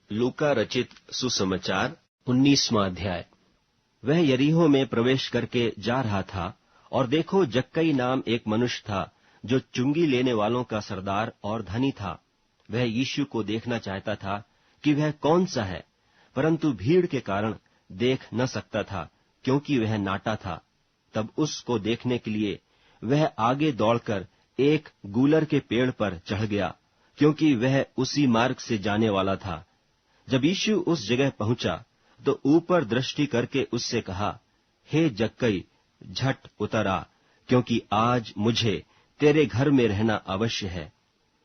लूका रचित सुसमाचार 19वां अध्याय। वह यरीहो में प्रवेश करके जा रहा था, और देखो, जक्कई नाम एक मनुष्य था जो चुंगी लेने वालों का सरदार और धनी था। वह यीशु को देखना चाहता था कि वह कौन सा है, परंतु भीड़ के कारण देख न सकता था, क्योंकि वह नाटा था। तब उसको देखने के लिए वह आगे दौड़कर एक गूलर के पेड़ पर चढ़ गया, क्योंकि वह उसी मार्ग से जाने वाला था। जब यीशु उस जगह पहुंचा तो ऊपर दृष्टि करके उससे कहा, हे जक्कई, झट उतर आ, क्योंकि आज मुझे तेरे घर में रहना अवश्य है।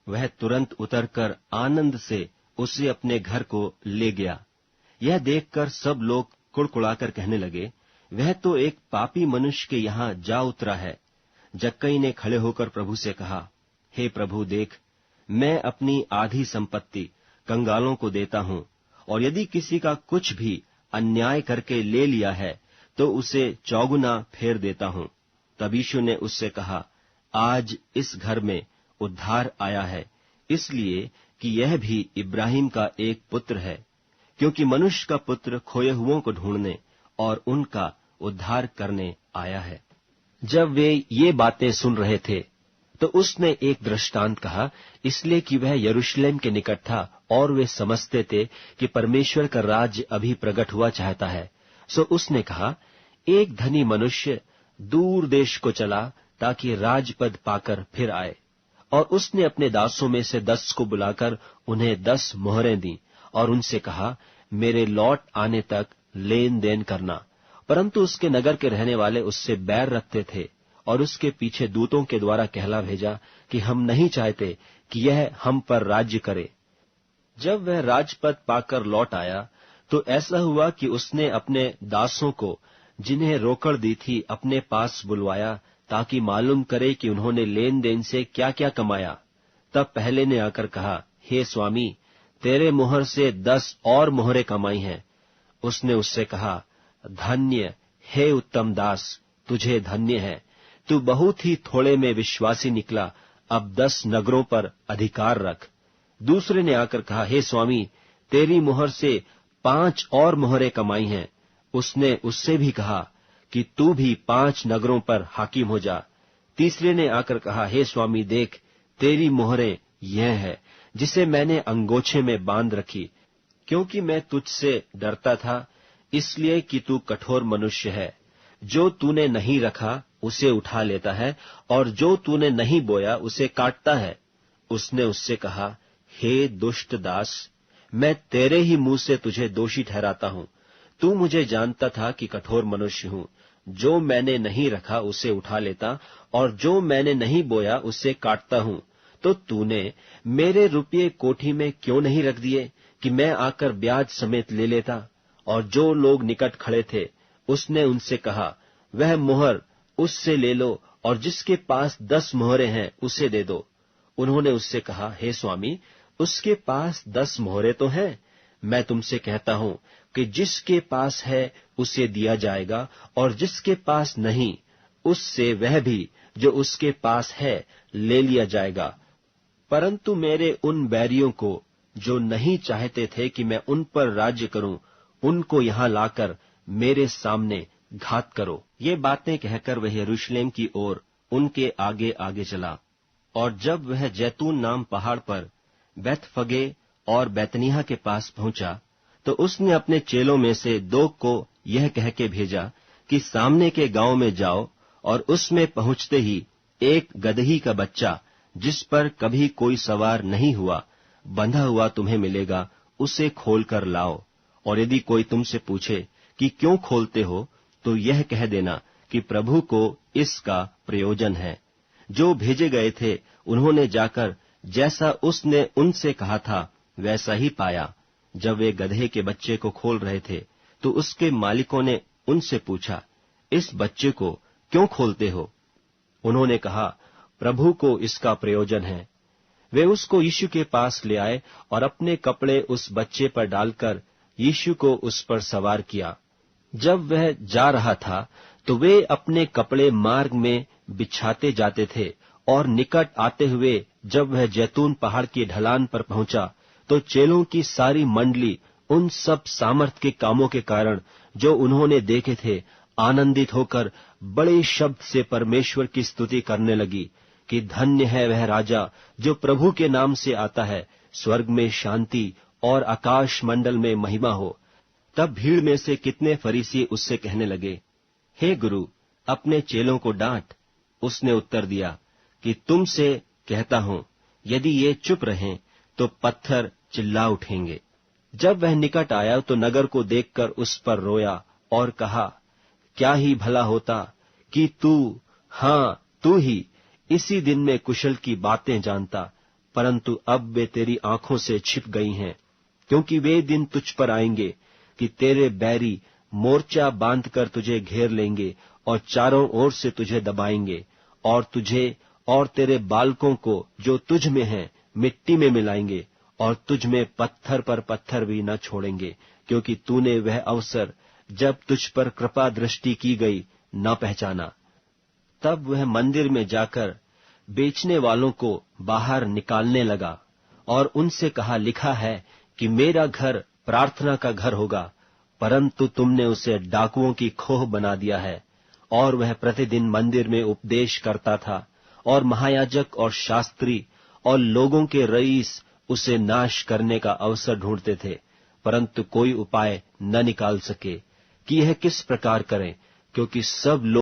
वह तुरंत उतरकर आनंद से उसे अपने घर को ले गया। यह देखकर सब लोग कुड़कुड़ाकर कहने लगे, वह तो एक पापी मनुष्य के यहाँ जा उतरा है। जक्कई ने खड़े होकर प्रभु से कहा, हे प्रभु, देख, मैं अपनी आधी संपत्ति कंगालों को देता हूँ, और यदि किसी का कुछ भी अन्याय करके ले लिया है तो उसे चौगुना फेर देता हूँ। तब यीशु ने उससे कहा, आज इस घर में उद्धार आया है, इसलिए कि यह भी इब्राहिम का एक पुत्र है, क्योंकि मनुष्य का पुत्र खोए हुओं को ढूंढने और उनका उद्धार करने आया है। जब वे ये बातें सुन रहे थे तो उसने एक दृष्टांत कहा, इसलिए कि वह यरूशलेम के निकट था और वे समझते थे कि परमेश्वर का राज्य अभी प्रकट हुआ चाहता है। सो उसने कहा, एक धनी मनुष्य दूर देश को चला ताकि राजपद पाकर फिर आए, और उसने अपने दासों में से 10 को बुलाकर उन्हें 10 मोहरें दी और उनसे कहा, मेरे लौट आने तक लेन देन करना। परंतु उसके नगर के रहने वाले उससे बैर रखते थे और उसके पीछे दूतों के द्वारा कहला भेजा कि हम नहीं चाहते कि यह हम पर राज्य करे। जब वह राजपद पाकर लौट आया तो ऐसा हुआ कि उसने अपने दासों को, जिन्हें रोकड़ दी थी, अपने पास बुलवाया ताकि मालूम करे कि उन्होंने लेन देन से क्या क्या कमाया। तब पहले ने आकर कहा, हे स्वामी, तेरे मुहर से 10 और मोहरें कमाई हैं। उसने उससे कहा, धन्य, हे उत्तम दास, तुझे धन्य है, तू बहुत ही थोड़े में विश्वासी निकला, अब 10 नगरों पर अधिकार रख। दूसरे ने आकर कहा, हे स्वामी, तेरी मुहर से 5 और मोहरें कमाई हैं। उसने उससे भी कहा कि तू भी 5 नगरों पर हाकिम हो जा। तीसरे ने आकर कहा, हे स्वामी, देख, तेरी मोहरें यह है, जिसे मैंने अंगोछे में बांध रखी, क्योंकि मैं तुझसे डरता था, इसलिए कि तू कठोर मनुष्य है। जो तूने नहीं रखा उसे उठा लेता है, और जो तूने नहीं बोया उसे काटता है। उसने उससे कहा, हे दुष्ट दास, मैं तेरे ही मुंह से तुझे दोषी ठहराता हूँ। तू मुझे जानता था कि कठोर मनुष्य हूँ। जो मैंने नहीं रखा उसे उठा लेता, और जो मैंने नहीं बोया उसे काटता हूँ। तो तूने मेरे रुपये कोठी में क्यों नहीं रख दिए कि मैं आकर ब्याज समेत ले लेता? और जो लोग निकट खड़े थे, उसने उनसे कहा, वह मोहर उससे ले लो, और जिसके पास 10 मोहरें हैं उसे दे दो। उन्होंने उससे कहा, हे स्वामी, उसके पास 10 मोहरें तो हैं। मैं तुमसे कहता हूं कि जिसके पास है उसे दिया जाएगा, और जिसके पास नहीं, उससे वह भी जो उसके पास है ले लिया जाएगा। परंतु मेरे उन बैरियों को, जो नहीं चाहते थे कि मैं उन पर राज्य करूं, उनको यहां लाकर मेरे सामने घात करो। ये बातें कहकर वह यरूशलेम की ओर उनके आगे आगे चला। और जब वह जैतून नाम पहाड़ पर बैतफगे और बैतनिय्याह के पास पहुंचा, तो उसने अपने चेलों में से 2 को यह कह के भेजा कि सामने के गांव में जाओ, और उसमें पहुंचते ही एक गदही का बच्चा, जिस पर कभी कोई सवार नहीं हुआ, बंधा हुआ तुम्हें मिलेगा, उसे खोलकर लाओ। और यदि कोई तुमसे पूछे कि क्यों खोलते हो, तो यह कह देना कि प्रभु को इसका प्रयोजन है। जो भेजे गए थे उन्होंने जाकर जैसा उसने उनसे कहा था वैसा ही पाया। जब वे गधे के बच्चे को खोल रहे थे तो उसके मालिकों ने उनसे पूछा, इस बच्चे को क्यों खोलते हो? उन्होंने कहा, प्रभु को इसका प्रयोजन है। वे उसको यीशु के पास ले आए और अपने कपड़े उस बच्चे पर डालकर यीशु को उस पर सवार किया। जब वह जा रहा था तो वे अपने कपड़े मार्ग में बिछाते जाते थे, और निकट आते हुए जब वह जैतून पहाड़ की ढलान पर पहुंचा तो चेलों की सारी मंडली उन सब सामर्थ के कामों के कारण जो उन्होंने देखे थे आनंदित होकर बड़े शब्द से परमेश्वर की स्तुति करने लगी कि धन्य है वह राजा जो प्रभु के नाम से आता है, स्वर्ग में शांति और आकाश मंडल में महिमा हो। तब भीड़ में से कितने फरीसी उससे कहने लगे, हे गुरु, अपने चेलों को डांट। उसने उत्तर दिया कि तुमसे कहता हूं, यदि ये चुप रहें तो पत्थर चिल्ला उठेंगे। जब वह निकट आया तो नगर को देखकर उस पर रोया और कहा, क्या ही भला होता कि तू ही इसी दिन में कुशल की बातें जानता, परंतु अब वे तेरी आंखों से छिप गई हैं, क्योंकि वे दिन तुझ पर आएंगे कि तेरे बैरी मोर्चा बांधकर तुझे घेर लेंगे और चारों ओर से तुझे दबाएंगे और तुझे और तेरे बालकों को जो तुझ में हैं मिट्टी में मिलाएंगे और तुझ में पत्थर पर पत्थर भी न छोड़ेंगे, क्योंकि तूने वह अवसर जब तुझ पर कृपा दृष्टि की गई न पहचाना। तब वह मंदिर में जाकर बेचने वालों को बाहर निकालने लगा और उनसे कहा, लिखा है कि मेरा घर प्रार्थना का घर होगा, परंतु तुमने उसे डाकुओं की खोह बना दिया है। और वह प्रतिदिन मंदिर में उपदेश करता था और महायाजक और शास्त्री और लोगों के रईस उसे नाश करने का अवसर ढूंढते थे, परंतु कोई उपाय न निकाल सके कि यह किस प्रकार करें, क्योंकि सब लोग